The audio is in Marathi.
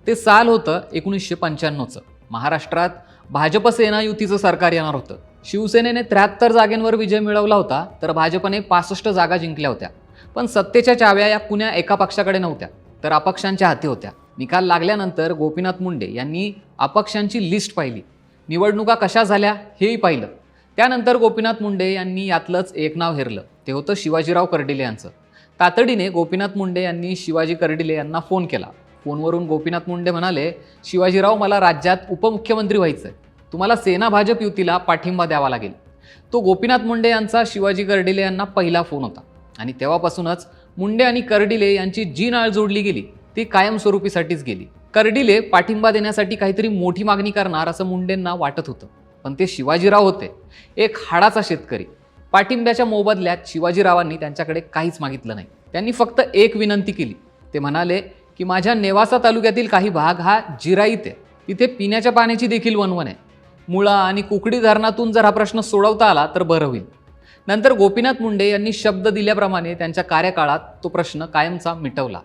ते साल होतं 1995चं. महाराष्ट्रात भाजप सेना युतीचं सरकार येणार होतं. शिवसेनेने 73 जागेंवर विजय मिळवला होता, तर भाजपने 65 जागा जिंकल्या होत्या. पण सत्तेच्या चाव्या या कुण्या एका पक्षाकडे नव्हत्या, तर अपक्षांच्या हाती होत्या. निकाल लागल्यानंतर गोपीनाथ मुंडे यांनी अपक्षांची लिस्ट पाहिली, निवडणुका कशा झाल्या हेही पाहिलं. त्यानंतर गोपीनाथ मुंडे यांनी यातलंच एक नाव हेरलं. ते होतं शिवाजीराव कर्डिले यांचं. तातडीने गोपीनाथ मुंडे यांनी शिवाजी कर्डिले यांना फोन केला. फोनवरून गोपीनाथ मुंडे म्हणाले, शिवाजीराव, मला राज्यात उपमुख्यमंत्री व्हायचंय. तुम्हाला सेना भाजप युतीला पाठिंबा द्यावा लागेल. तो गोपीनाथ मुंडे यांचा शिवाजी कर्डिले यांना पहिला फोन होता. आणि तेव्हापासूनच मुंडे आणि कर्डिले यांची जी नाळ जोडली गेली ती कायमस्वरूपीसाठीच गेली. कर्डिले पाठिंबा देण्यासाठी काहीतरी मोठी मागणी करणार असं मुंडेंना वाटत होतं, पण ते शिवाजीराव होते, एक हाडाचा शेतकरी. पाठिंब्याच्या मोबदल्यात शिवाजीरावांनी त्यांच्याकडे काहीच मागितलं नाही. त्यांनी फक्त एक विनंती केली. ते म्हणाले की माझ्या नेवासा तालुक्यातील काही भाग हा जिराईत आहे, तिथे पिण्याच्या पाण्याची देखील वणवण आहे. मुळा आणि कुकडी धरणातून जर हा प्रश्न सोडवता आला तर बरं होईल. नंतर गोपीनाथ मुंडे यांनी शब्द दिल्याप्रमाणे त्यांच्या कार्यकाळात तो प्रश्न कायमचा मिटवला.